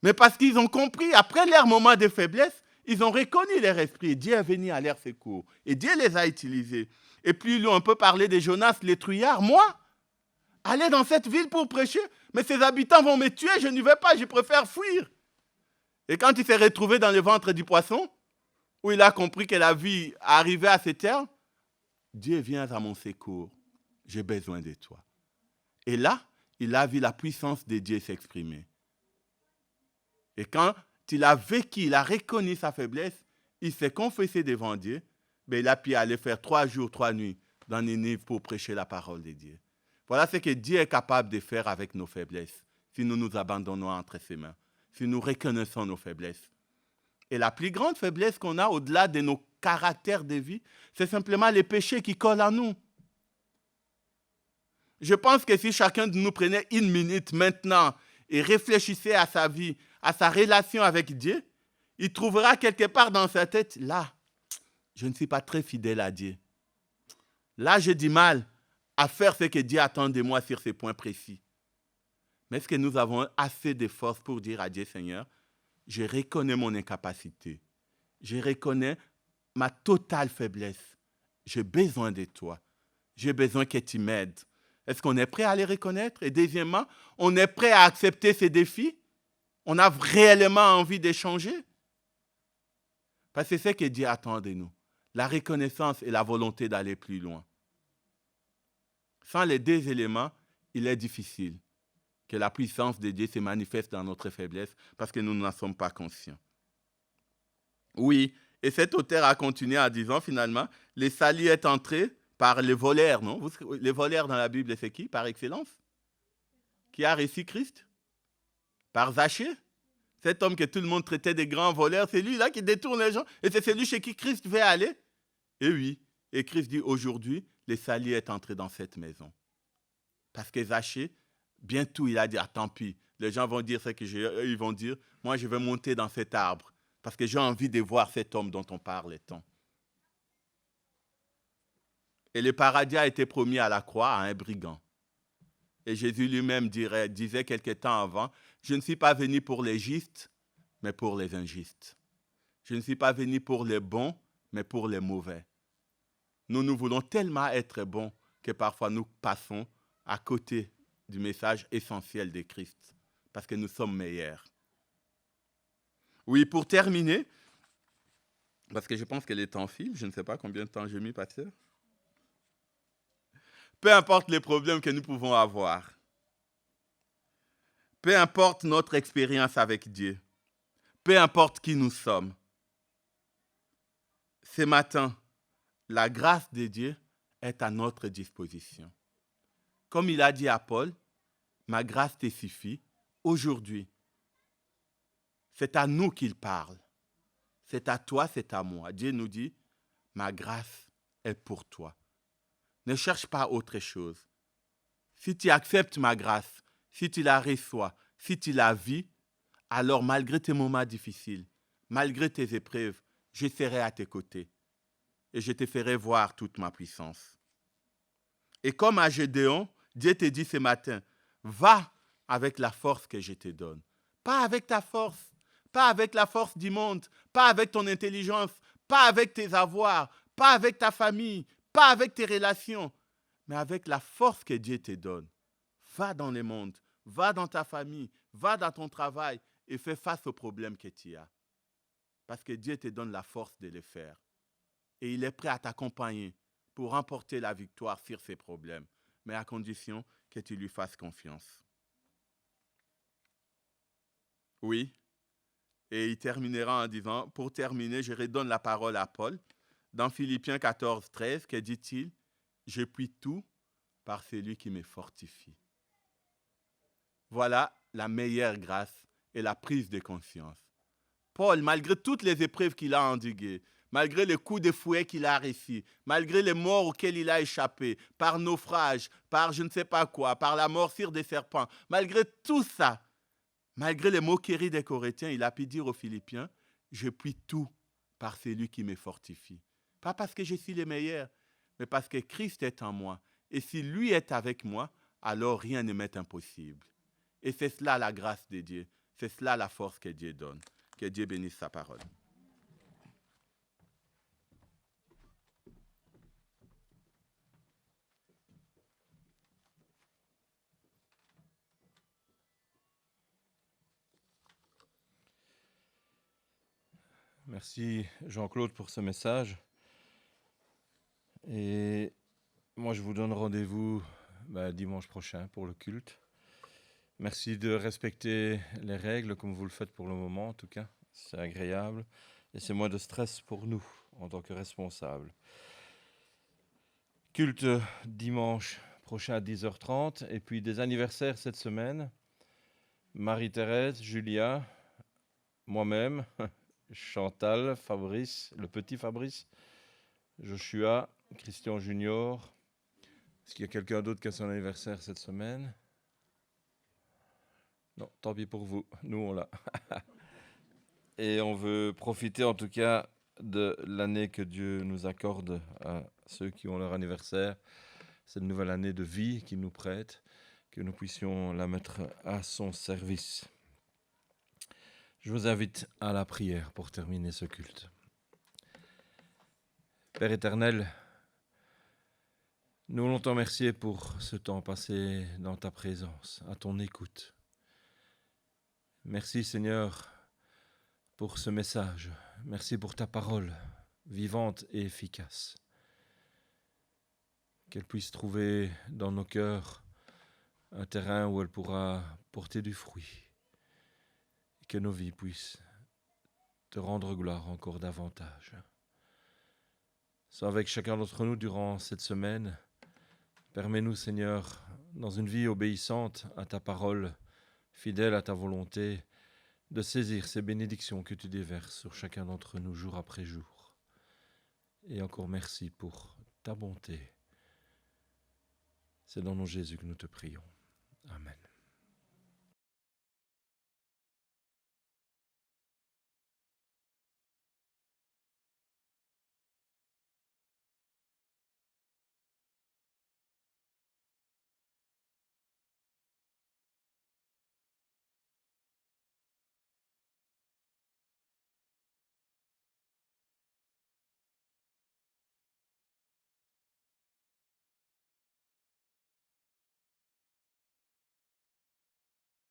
Mais parce qu'ils ont compris, après leur moment de faiblesse, ils ont reconnu leur esprit. Dieu est venu à leur secours. Et Dieu les a utilisés. Et puis, on peut parler de Jonas, les trouillards. Moi, aller dans cette ville pour prêcher, mais ces habitants vont me tuer, je n'y vais pas, je préfère fuir. Et quand il s'est retrouvé dans le ventre du poisson, où il a compris que la vie arrivait à ses termes, Dieu vient à mon secours, j'ai besoin de toi. Et là, il a vu la puissance de Dieu s'exprimer. Et quand il a vécu, il a reconnu sa faiblesse, il s'est confessé devant Dieu, mais il a pu aller faire 3 jours, 3 nuits dans Ninive pour prêcher la parole de Dieu. Voilà ce que Dieu est capable de faire avec nos faiblesses, si nous nous abandonnons entre ses mains, si nous reconnaissons nos faiblesses. Et la plus grande faiblesse qu'on a au-delà de nos caractères de vie, c'est simplement les péchés qui collent à nous. Je pense que si chacun de nous prenait 1 minute maintenant et réfléchissait à sa vie, à sa relation avec Dieu, il trouvera quelque part dans sa tête, là, je ne suis pas très fidèle à Dieu. Là, j'ai du mal à faire ce que Dieu attend de moi sur ces points précis. Mais est-ce que nous avons assez de force pour dire à Dieu, Seigneur, je reconnais mon incapacité, je reconnais ma totale faiblesse, j'ai besoin de toi, j'ai besoin que tu m'aides. Est-ce qu'on est prêt à les reconnaître? Et deuxièmement, on est prêt à accepter ces défis? On a réellement envie d'échanger? Parce que c'est ce que Dieu attend de nous, la reconnaissance et la volonté d'aller plus loin. Sans les 2 éléments, il est difficile que la puissance de Dieu se manifeste dans notre faiblesse parce que nous n'en sommes pas conscients. Oui, et cet auteur a continué en disant finalement, le salut est entré par les voleurs, non? Les voleurs dans la Bible, c'est qui, par excellence? Qui a reçu Christ? Par Zachée? Cet homme que tout le monde traitait de grands voleurs, c'est lui là qui détourne les gens. Et c'est celui chez qui Christ veut aller. Et oui, et Christ dit aujourd'hui, le salut est entré dans cette maison. Parce que Zachée, bientôt il a dit, ah tant pis, les gens vont dire ce que ils vont dire, moi je vais monter dans cet arbre, parce que j'ai envie de voir cet homme dont on parle tant. Et le paradis a été promis à la croix à un brigand. Et Jésus lui-même disait quelque temps avant, je ne suis pas venu pour les justes, mais pour les injustes. Je ne suis pas venu pour les bons, mais pour les mauvais. Nous voulons tellement être bons que parfois nous passons à côté du message essentiel de Christ, parce que nous sommes meilleurs. Oui, pour terminer, parce que je pense que le temps file, je ne sais pas combien de temps j'ai mis, pasteur. Peu importe les problèmes que nous pouvons avoir, peu importe notre expérience avec Dieu, peu importe qui nous sommes, ce matin, la grâce de Dieu est à notre disposition. Comme il a dit à Paul, ma grâce te suffit. Aujourd'hui, c'est à nous qu'il parle. C'est à toi, c'est à moi. Dieu nous dit, ma grâce est pour toi. Ne cherche pas autre chose. Si tu acceptes ma grâce, si tu la reçois, si tu la vis, alors malgré tes moments difficiles, malgré tes épreuves, je serai à tes côtés et je te ferai voir toute ma puissance. Et comme à Gédéon, Dieu te dit ce matin, va avec la force que je te donne. Pas avec ta force, pas avec la force du monde, pas avec ton intelligence, pas avec tes avoirs, pas avec ta famille, pas avec tes relations, mais avec la force que Dieu te donne. Va dans le monde, va dans ta famille, va dans ton travail et fais face aux problèmes que tu as. Parce que Dieu te donne la force de le faire. Et il est prêt à t'accompagner pour remporter la victoire sur ces problèmes, mais à condition que tu lui fasses confiance. Oui, et il terminera en disant, pour terminer, je redonne la parole à Paul. Dans Philippiens 14, 13, que dit-il? Je puis tout par celui qui me fortifie. Voilà la meilleure grâce et la prise de conscience. Paul, malgré toutes les épreuves qu'il a endiguées, malgré les coups de fouet qu'il a reçus, malgré les morts auxquelles il a échappé, par naufrage, par je ne sais pas quoi, par la morsure des serpents, malgré tout ça, malgré les moqueries des Corinthiens, il a pu dire aux Philippiens, je puis tout par celui qui me fortifie. Pas parce que je suis le meilleur, mais parce que Christ est en moi. Et si lui est avec moi, alors rien ne m'est impossible. Et c'est cela la grâce de Dieu. C'est cela la force que Dieu donne. Que Dieu bénisse sa parole. Merci Jean-Claude pour ce message. Et moi, je vous donne rendez-vous dimanche prochain pour le culte. Merci de respecter les règles comme vous le faites pour le moment, en tout cas. C'est agréable et c'est moins de stress pour nous en tant que responsables. Culte dimanche prochain à 10h30 et puis des anniversaires cette semaine. Marie-Thérèse, Julia, moi-même, Chantal, Fabrice, le petit Fabrice, Joshua, Christian Junior. Est-ce qu'il y a quelqu'un d'autre qui a son anniversaire cette semaine? Non, tant pis pour vous, nous on l'a. Et on veut profiter en tout cas de l'année que Dieu nous accorde à ceux qui ont leur anniversaire, cette nouvelle année de vie qu'il nous prête, que nous puissions la mettre à son service. Je vous invite à la prière pour terminer ce culte. Père éternel, nous voulons te remercier pour ce temps passé dans ta présence, à ton écoute. Merci Seigneur pour ce message. Merci pour ta parole vivante et efficace. Qu'elle puisse trouver dans nos cœurs un terrain où elle pourra porter du fruit. Et que nos vies puissent te rendre gloire encore davantage. Sois avec chacun d'entre nous durant cette semaine. Permets-nous, Seigneur, dans une vie obéissante à ta parole, fidèle à ta volonté, de saisir ces bénédictions que tu déverses sur chacun d'entre nous jour après jour. Et encore merci pour ta bonté. C'est dans nom de Jésus que nous te prions. Amen.